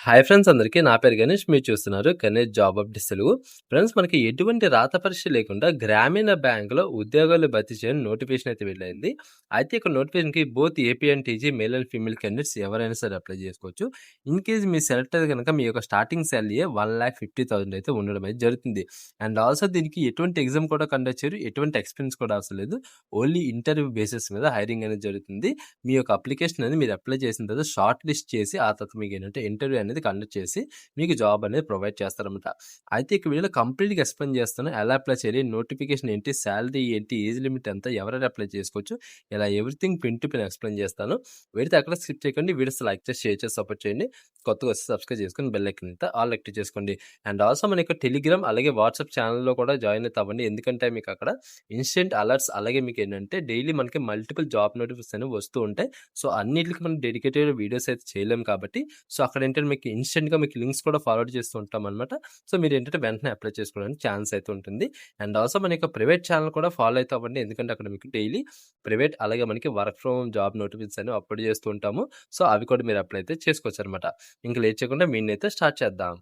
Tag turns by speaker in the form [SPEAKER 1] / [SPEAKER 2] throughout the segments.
[SPEAKER 1] Hi friends అందరికీ. నా పేరు గణేష్. మీరు చూస్తున్నారు Ganesh job updates Telugu. Friends మనకి ఎటువంటి రాత పరీక్ష లేకుండా గ్రామీణ బ్యాంక్‌లో ఉద్యోగాలు భర్తీ చేయని నోటిఫికేషన్ అయితే వెళ్ళింది. అయితే ఇక్కడ నోటిఫికేషన్‌కి both AP and TG male and female candidates ఎవరైనా సరే అప్లై చేసుకోవచ్చు. ఇన్ కేస్ మీరు సెలెక్ట్ అయితే గనక మీ యొక్క స్టార్టింగ్ సాలరీయే 1,50,000 అయితే ఉండడం అయితే జరుగుతుంది. అండ్ ఆల్సో దీనికి ఎటువంటి ఎగ్జామ్ కూడా కండక్ట్ చేయరు. ఎటువంటి ఎక్స్‌పీరియన్స్ కూడా అవసరం లేదు. ఓన్లీ ఇంటర్వ్యూ బేసిస్ మీద హైరింగ్ అనేది జరుగుతుంది. మీ యొక్క అప్లికేషన్ అనేది మీరు అప్లై చేసిన తర్వాత షార్ట్ లిస్ట్ చేసి ఆ తర్వాత మీకు ఏంటంటే ఇంటర్వ్యూ అనేది కండక్ట్ చేసి మీకు జాబ్ అనేది ప్రొవైడ్ చేస్తారన్నమాట. అయితే ఇక వీడియోలో కంప్లీట్‌గా ఎక్స్‌ప్లెయిన్ చేస్తాను. ఎలా అప్లై చేయాలి, నోటిఫికేషన్ ఏంటి, సాలరీ ఏంటి, ఏజ్ లిమిట్ ఎంత, ఎవరెవరు అప్లై చేసుకోవచ్చు, ఇలా everything pin to pin explain చేస్తాను. వీడియో ఎక్కడ స్కిప్ చేయకండి. వీడియోస్ లైక్ చేసి, షేర్ చేసి సపోర్ట్ చేయండి. కొత్తగా వస్తే సబ్స్క్రైబ్ చేసుకొని బెల్ ఐకాన్ అయితే ఆల్ యాక్టివ్ చేసుకోండి. అండ్ ఆల్సో మన యొక్క టెలిగ్రామ్ అలాగే వాట్సాప్ ఛానల్‌లో కూడా జాయిన్ అయితే అవ్వండి. ఎందుకంటే మీకు అక్కడ ఇన్స్టెంట్ అలర్ట్స్ అలాగే మీకు ఏంటంటే డైలీ మనకి మల్టిపుల్ జాబ్ నోటిఫికేషన్స్ అనేవి వస్తూ ఉంటాయి. సో అన్నిట్లికి మనం డెడికేటెడ్ వీడియోస్ అయితే చేయలేము కాబట్టి సో అక్కడ ఏంటంటే మీకు ఇన్స్టెంట్‌గా మీకు లింక్స్ కూడా ఫార్వర్డ్ చేస్తూ ఉంటామనమాట. సో మీరేంటంటే వెంటనే అప్లై చేసుకోవడానికి ఛాన్స్ అయితే ఉంటుంది. అండ్ ఆల్సో మన యొక్క ప్రైవేట్ ఛానల్ కూడా ఫాలో అయితే అవ్వండి. ఎందుకంటే అక్కడ మీకు డైలీ ప్రైవేట్ అలాగే మనకి work from home job notifications అనేవి అప్లోడ్ చేస్తూ ఉంటాము. సో అవి కూడా మీరు అప్లై అయితే చేసుకోవచ్చనమాట. ఇంక లేట్ చేయకుండా వీడియోనైతే స్టార్ట్ చేద్దాం.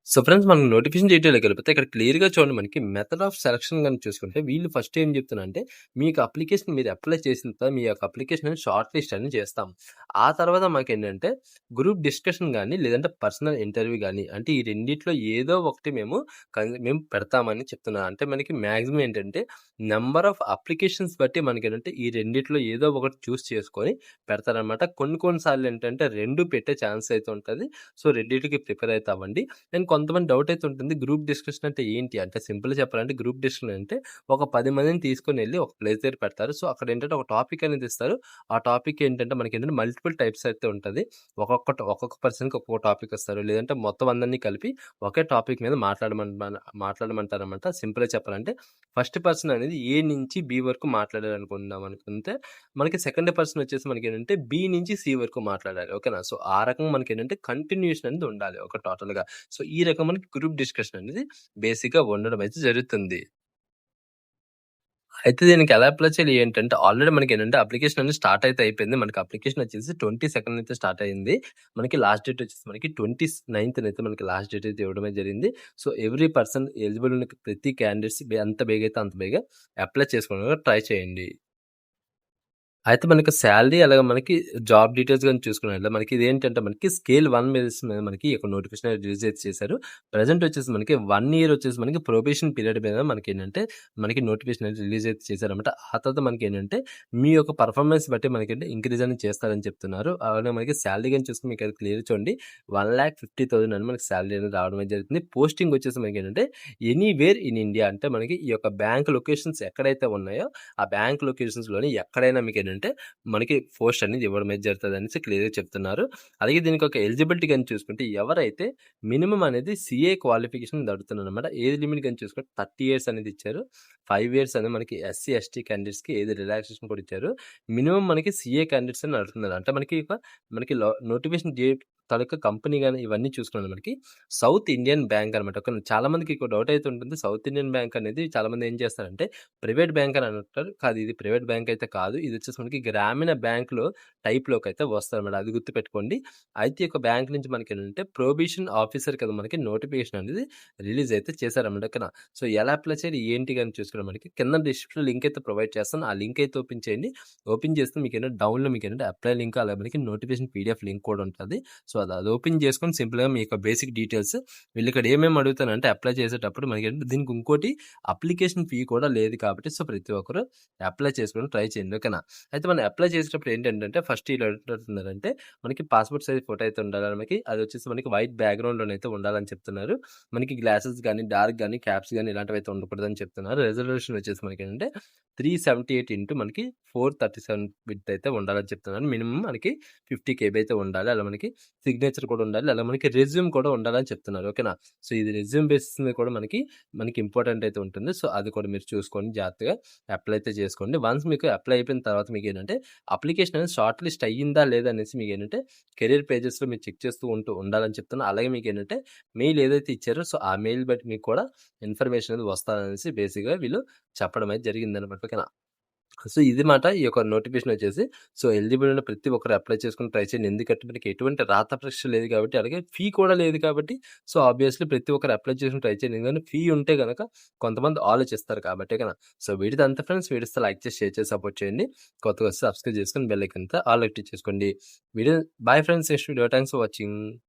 [SPEAKER 1] సో ఫ్రెండ్స్ మనం నోటిఫికేషన్ డీటెయిల్‌లోకి వెళ్ళిపోతే ఇక్కడ క్లియర్‌గా చూడండి మనకి మెథడ్ ఆఫ్ సెలక్షన్ గాని చూసుకుంటే వీళ్ళు ఫస్ట్ ఏం చెప్తున్నారంటే మీకు అప్లికేషన్ మీరు అప్లై చేసిన తర్వాత మీ యొక్క అప్లికేషన్ షార్ట్ లిస్ట్ అని చేస్తాం. ఆ తర్వాత మాకేంటంటే గ్రూప్ డిస్కషన్ గాని లేదంటే పర్సనల్ ఇంటర్వ్యూ గాని అంటే ఈ రెండిట్లో ఏదో ఒకటి మేము పెడతామని చెప్తున్నారు. అంటే మనకి మాక్సిమం ఏంటంటే నంబర్ ఆఫ్ అప్లికేషన్స్ బట్టి మనకేంటంటే ఈ రెండిట్లో ఏదో ఒకటి చూస్ చేసుకొని పెడతారనమాట. కొన్ని సార్లు ఏంటంటే 2 పెట్టే ఛాన్స్ అయితే ఉంటది. సో రెండిటికి ప్రిపేర్ అయితే అవ్వండి. అండ్ కొంతమంది డౌట్ అయితే ఉంటుంది. గ్రూప్ డిస్కషన్ అంటే ఏంటి? అంటే సింపుల్‌గా చెప్పాలంటే గ్రూప్ డిస్కషన్ అంటే ఒక 10 మందిని తీసుకొనెళ్ళి ఒక ప్లేస్ దగ్గర పెడతారు. సో అక్కడ ఏంటంటే ఒక టాపిక్ అనేది ఇస్తారు. ఆ టాపిక్ ఏంటంటే మనకేంటంటే మల్టిపుల్ టైప్స్ అయితే ఉంటది. ఒక్కొక్క పర్సన్‌కి ఒక్కొక్క టాపిక్ ఇస్తారు. లేదంటే మొత్తం అందరిని కలిపి ఒకే టాపిక్ మీద మాట్లాడమంటారనమాట. సింపుల్‌గా చెప్పాలంటే ఫస్ట్ పర్సన్ అనేది ఏ నుంచి బి వరకు మాట్లాడాలనుకుందాం అనుకుంటే మనకి సెకండ్ పర్సన్ వచ్చేసి మనకేంటంటే బి నుంచి సి వరకు మాట్లాడాలి. ఓకేనా? సో ఆ రకంగా మనకేంటంటే కంటిన్యూయేషన్ అనేది ఉండాలి ఒక టోటల్‌గా. సో ఈ రకం మనకి గ్రూప్ డిస్కషన్ అనేది బేసిక్‌గా ఉండడం అయితే జరుగుతుంది. అయితే దీనికి ఎలా అప్లై చేయాలి ఏంటంటే ఆల్రెడీ మనకేంటంటే అప్లికేషన్ అనేది స్టార్ట్ అయితే అయిపోయింది. మనకి అప్లికేషన్ వచ్చేసి 22 అయితే స్టార్ట్ అయింది. మనకి లాస్ట్ డేట్ వచ్చేసి మనకి 29 అయితే మనకి లాస్ట్ డేట్ అయితే ఇవ్వడమే జరిగింది. సో ఎవ్రీ పర్సన్ ఎలిజిబుల్ ఉన్న ప్రతి క్యాండిడేట్స్ ఎంత బేగా అయితే అంత బేగా అప్లై చేసుకోవడానికి ట్రై చేయండి. అయితే మనకి సాలరీ అలాగే మనకి జాబ్ డీటెయిల్స్ గాని చూసుకున్నట్లయితే మనకి ఇదేంటంటే మనకి స్కేల్ 1 బేసిస్ మీద మనకి ఒక నోటిఫికేషన్ రిలీజ్ అయితే చేశారు. ప్రెజెంట్ వచ్చేసి మనకి 1 ఇయర్ వచ్చేసి మనకి ప్రొబేషన్ పీరియడ్ మీద మనకేంటంటే మనకి నోటిఫికేషన్ అనేది రిలీజ్ అయితే చేశారన్నమాట. ఆ తర్వాత మనకేంటంటే మీ యొక్క పర్ఫార్మెన్స్ బట్టి మనకేంటి ఇంక్రీజ్ అనేది చేస్తారని చెప్తున్నారు. అలాగే మనకి సాలరీ గాని చూసుకుంటే మీకు అది క్లియర్ చూడండి 1,50,000 అని మనకి సాలరీ అనేది రావడం అయితే జరుగుతుంది. పోస్టింగ్ వచ్చేసి మనకేంటంటే ఎనీవేర్ ఇన్ ఇండియా అంటే మనకి ఈ యొక్క బ్యాంక్ లొకేషన్స్ ఎక్కడైతే ఉన్నాయో ఆ బ్యాంక్ లొకేషన్స్‌లోని ఎక్కడైనా మీకేంటంటే మనకి పోస్ట్ అనేది ఇవ్వడం అయితే జరుగుతదనేసి క్లియర్‌గా చెప్తున్నారు. అలాగే దీనికి ఒక ఎలిజిబిలిటీ గాని చూసుకుంటే ఎవరైతే మినిమమ్ అనేది సీఏ క్వాలిఫికేషన్ అడుగుతున్నారనమాట. ఏజ్ లిమిట్ గాని చూసుకుంటే 30 ఇయర్స్ అనేది ఇచ్చారు. 5 ఇయర్స్ అనేది మనకి ఎస్సీ, ఎస్టీ క్యాండిడేట్స్‌కి ఏజ్ రిలాక్సేషన్ కూడా ఇచ్చారు. మినిమమ్ మనకి సీఏ క్యాండిడేట్స్ అని అడుగుతున్నారు. అంటే మనకి నోటిఫికేషన్ డేట్ తాలూకా కంపెనీ గాని ఇవన్నీ చూసుకున్నది మనకి సౌత్ ఇండియన్ బ్యాంక్ అనమాట. చాలా మందికి ఒక డౌట్ అయితే ఉంటుంది. సౌత్ ఇండియన్ బ్యాంక్ అనేది చాలా మంది ఏం చేస్తారంటే ప్రైవేట్ బ్యాంక్ అని అంటారు. కాదు ఇది ప్రైవేట్ బ్యాంక్ అయితే కాదు. ఇది వచ్చేసి మనకి గ్రామీణ బ్యాంక్‌లో టైప్‌లోకి అయితే వస్తదనమాట. అది గుర్తుపెట్టుకోండి. అయితే ఈ యొక్క బ్యాంక్ నుంచి మనకేంటంటే ప్రొబేషన్ ఆఫీసర్ కింద మనకి నోటిఫికేషన్ అనేది రిలీజ్ అయితే చేశారన్నమాట. ఓకేనా? సో ఎలా అప్లై చేయాలి ఏంటి అని చూసుకున్నాం మనకి కింద డిస్క్రిప్షన్‌లో లింక్ అయితే ప్రొవైడ్ చేస్తాను. ఆ లింక్ అయితే ఓపెన్ చేయండి. ఓపెన్ చేస్తే మీకేంటంటే డౌన్‌లో మీకేంటంటే అప్లై లింక్ అలాగే మనకి నోటిఫికేషన్ పీడీఎఫ్ లింక్ కూడా ఉంటది. సో అది ఓపెన్ చేసుకొని సింపుల్‌గా మీ యొక్క బేసిక్ డీటెయిల్స్ వీళ్ళు ఇక్కడ ఏమేమి అడుగుతారంటే అప్లై చేసేటప్పుడు మనకేంటంటే దీనికి ఇంకోటి అప్లికేషన్ ఫీ కూడా లేదు కాబట్టి సో ప్రతి ఒక్కరు అప్లై చేసుకోవడానికి ట్రై చేయండి. ఓకేనా? అయితే మనం అప్లై చేసేటప్పుడు ఏంటంటే ఫస్ట్ ఈళ్ళు అడుగుతున్నారంటే మనకి పాస్‌పోర్ట్ సైజ్ ఫోటో అయితే ఉండాలి. మనకి అది వచ్చేసి మనకి వైట్ బ్యాక్‌గ్రౌండ్‌లోనైతే ఉండాలని చెప్తున్నారు. మనకి గ్లాసెస్ గాని, డార్క్ గాని, క్యాప్స్ గాని ఇలాంటివైతే ఉండకూడదని చెప్తున్నారు. రిజల్యూషన్ వచ్చేసి మనకేంటంటే 378 ఇంటూ మనకి 437 విడ్త్ అయితే ఉండాలని చెప్తున్నారు. మినిమమ్ మనకి 50 కేబీ అయితే ఉండాలి. అలా మనకి సిగ్నేచర్ కూడా ఉండాలి. అలా మనకి రెజ్యూమ్ కూడా ఉండాలని చెప్తున్నారు. ఓకేనా? సో ఇది రెజ్యూమ్ బేసిస్ మీద కూడా మనకి ఇంపార్టెంట్ అయితే ఉంటుంది. సో అది కూడా మీరు చూసుకోండి జాగ్రత్తగా అప్లై అయితే చేసుకోండి. వన్స్ మీకు అప్లై అయిపోయిన తర్వాత మీకేంటంటే అప్లికేషన్ అనేది షార్ట్ లిస్ట్ అయ్యిందా లేదా అనేసి మీకేంటంటే కెరియర్ పేజెస్‌లో మీరు చెక్ చేస్తూ ఉండాలని చెప్తున్నా. అలాగే మీకేంటంటే మెయిల్ ఏదైతే ఇచ్చారో సో ఆ మెయిల్ బట్టి మీకు కూడా ఇన్ఫర్మేషన్ అనేది వస్తదనేసి బేసిక్‌గా వీళ్ళు చెప్పడం అయితే జరిగిందనమాట. ఓకేనా? సో, ఇది మాట ఈ యొక్క నోటిఫికేషన్ వచ్చేసి. సో, ఎలిజిబుల్ ఉన్న ప్రతి ఒక్కరు అప్లై చేసుకొని ట్రై చేయండి. ఎందుకంటే మనకి ఎటువంటి రాత పరీక్ష లేదు కాబట్టి, అలాగే ఫీ కూడా లేదు కాబట్టి, సో, ఆబ్వియస్‌లీ ప్రతి ఒక్కరు అప్లై చేసుకొని ట్రై చేయండి. ఎందుకంటే ఫీ ఉంటే గనక కొంతమంది ఆలోచిస్తారు కాబట్టే గన. సో, వీడితో అంతే ఫ్రెండ్స్. వీడియో ఇస్తే లైక్ చేసి, షేర్ చేసి సపోర్ట్ చేయండి. కొత్తగా వస్తే సబ్స్క్రైబ్ చేసుకొని బెల్ ఐకాన్ అంతా ఆల్ యాక్టివ్ చేసుకోండి. Video bye friends. Next video. Thanks for watching.